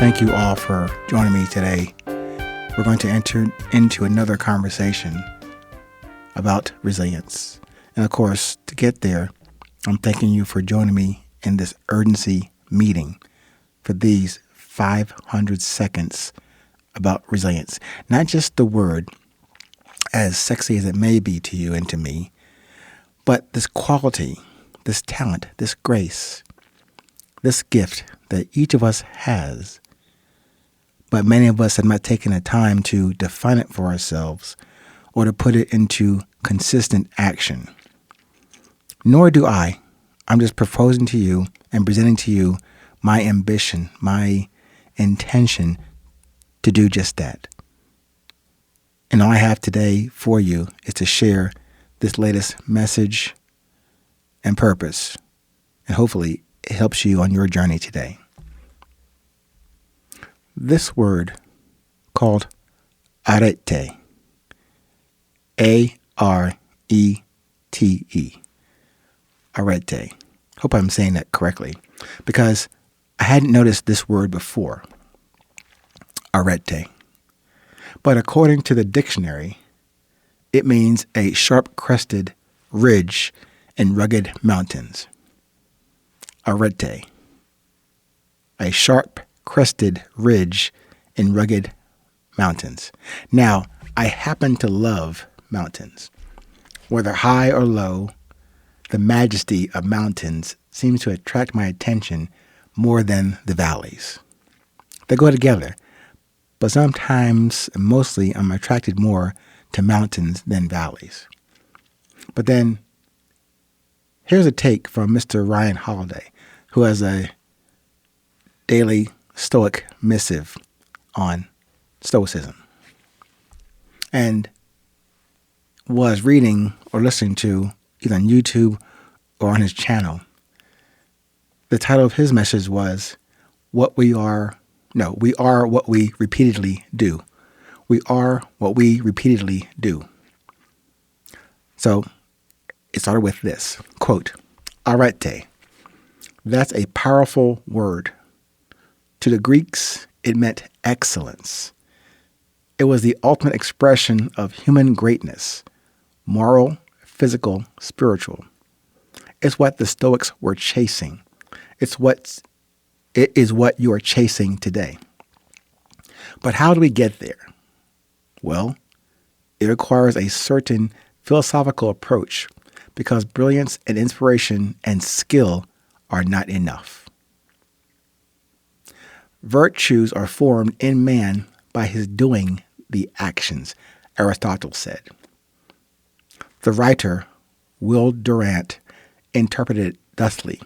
thank you all for joining me today. We're going to enter into another conversation about resilience. And of course, to get there, I'm thanking you for joining me in this urgency meeting for these 500 seconds about resilience. Not just the word, as sexy as it may be to you and to me, but this quality, this talent, this grace, this gift that each of us has, but many of us have not taken the time to define it for ourselves or to put it into consistent action. Nor do I. I'm just proposing to you and presenting to you my ambition, my intention to do just that. And all I have today for you is to share this latest message and purpose. And hopefully it helps you on your journey today. This word called ARETE, A-R-E-T-E, ARETE. Hope I'm saying that correctly, because I hadn't noticed this word before, ARETE. But according to the dictionary, it means a sharp-crested ridge and rugged mountains. ARETE, a sharp-crested ridge and rugged mountains. Now, I happen to love mountains. Whether high or low, the majesty of mountains seems to attract my attention more than the valleys. They go together, but sometimes, and mostly, I'm attracted more to mountains than valleys. But then, here's a take from Mr. Ryan Holiday, who has a daily Stoic missive on Stoicism, and was reading or listening to either on YouTube or on his channel. The title of his message was, we are what we repeatedly do. We are what we repeatedly do. So it started with this, quote, ARETE. That's a powerful word. To the Greeks, it meant excellence. It was the ultimate expression of human greatness, moral, physical, spiritual. It's what the Stoics were chasing. It is what you are chasing today. But how do we get there? Well, it requires a certain philosophical approach, because brilliance and inspiration and skill are not enough. Virtues are formed in man by his doing the actions, Aristotle said. The writer, Will Durant, interpreted it thusly: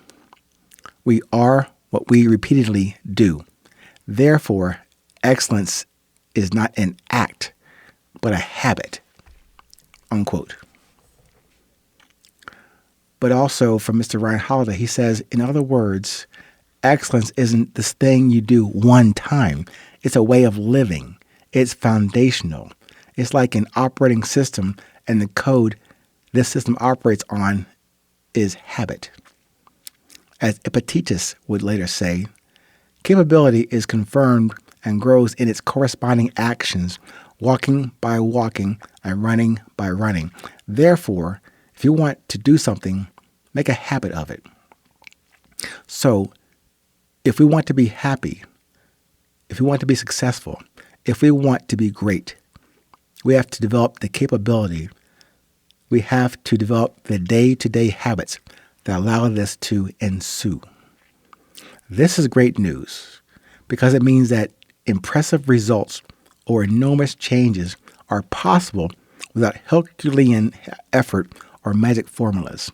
we are what we repeatedly do. Therefore, excellence is not an act, but a habit. Unquote. But also from Mr. Ryan Holiday, he says, in other words, excellence isn't this thing you do one time. It's a way of living. It's foundational. It's like an operating system, and the code this system operates on is habit. As Epictetus would later say, capability is confirmed and grows in its corresponding actions, walking by walking and running by running. Therefore, if you want to do something, make a habit of it. So, if we want to be happy, if we want to be successful, if we want to be great, we have to develop the capability. We have to develop the day-to-day habits that allow this to ensue. This is great news, because it means that impressive results or enormous changes are possible without Herculean effort or magic formulas.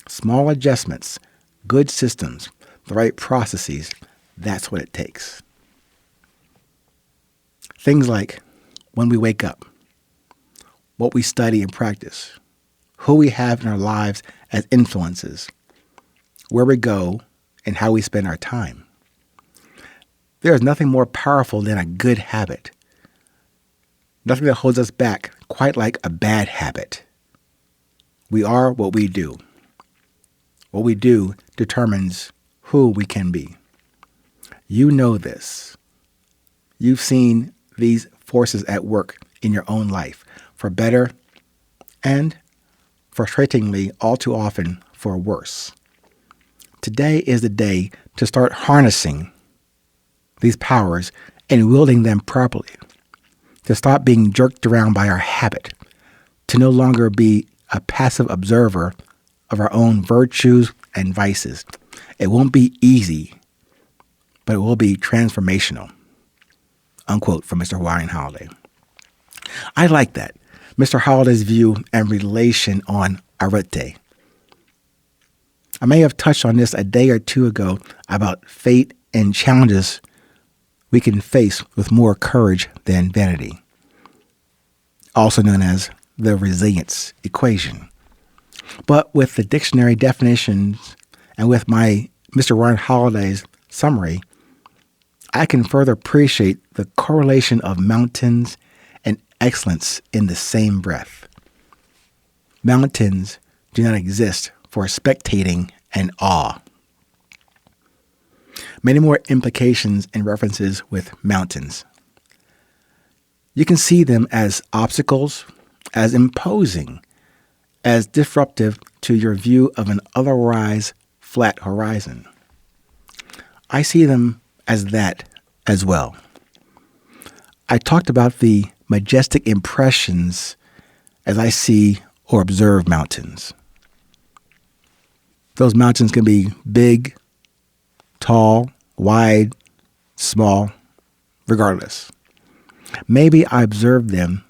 Small adjustments, good systems, the right processes, that's what it takes. Things like when we wake up, what we study and practice, who we have in our lives as influences, where we go, and how we spend our time. There is nothing more powerful than a good habit. Nothing that holds us back quite like a bad habit. We are what we do. What we do determines who we can be. You know this. you've seen these forces at work in your own life, for better and, frustratingly, all too often, for worse. Today is the day to start harnessing these powers and wielding them properly, to stop being jerked around by our habit, to no longer be a passive observer of our own virtues and vices. It won't be easy, but it will be transformational. Unquote from Mr. Ryan Holiday. I like that. Mr. Holiday's view and relation on ARETE. I may have touched on this a day or two ago about fate and challenges we can face with more courage than vanity, also known as the resilience equation. But with the dictionary definitions and with my Mr. Ryan Holiday's summary, I can further appreciate the correlation of mountains and excellence in the same breath. Mountains do not exist for spectating and awe. Many more implications and references with mountains. You can see them as obstacles, as imposing, as disruptive to your view of an otherwise flat horizon. I see them as that as well. I talked about the majestic impressions as I see or observe mountains. Those mountains can be big, tall, wide, small, regardless. Maybe I observe them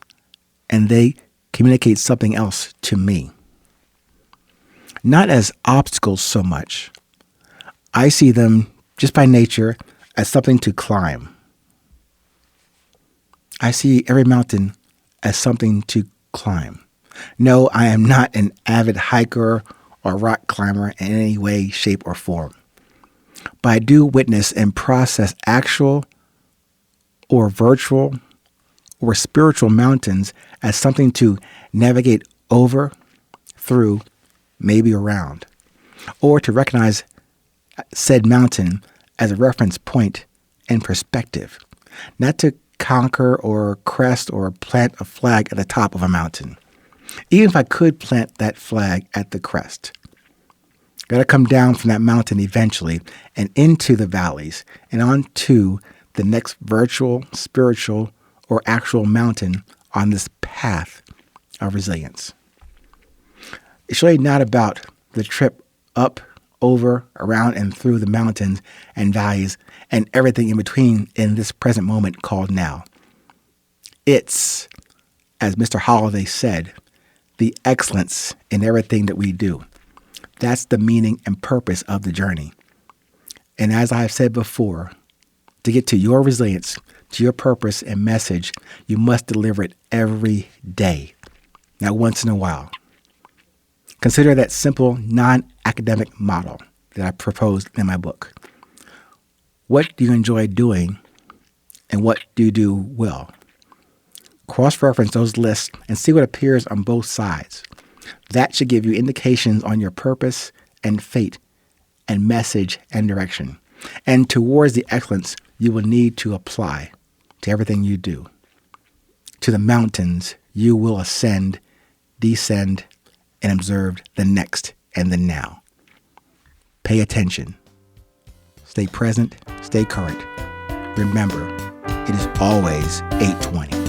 and they communicate something else to me. Not as obstacles so much. I see them just by nature as something to climb. I see every mountain as something to climb. No, I am not an avid hiker or rock climber in any way, shape, or form. But I do witness and process actual or virtual or spiritual mountains as something to navigate over, through, maybe around, or to recognize said mountain as a reference point and perspective, not to conquer or crest or plant a flag at the top of a mountain. Even if I could plant that flag at the crest, got to come down from that mountain eventually and into the valleys and onto the next virtual, spiritual, or actual mountain on this path of resilience. It's really not about the trip up, over, around, and through the mountains and valleys and everything in between in this present moment called now. It's, as Mr. Holiday said, the excellence in everything that we do. That's the meaning and purpose of the journey. And as I have said before, to get to your resilience, to your purpose and message, you must deliver it every day, not once in a while. Consider that simple, non-academic model that I proposed in my book. What do you enjoy doing, and what do you do well? Cross-reference those lists and see what appears on both sides. That should give you indications on your purpose and fate and message and direction, and towards the excellence you will need to apply to everything you do. To the mountains you will ascend, descend, and observe the next and the now. Pay attention. Stay present, stay current. Remember, it is always 8:20.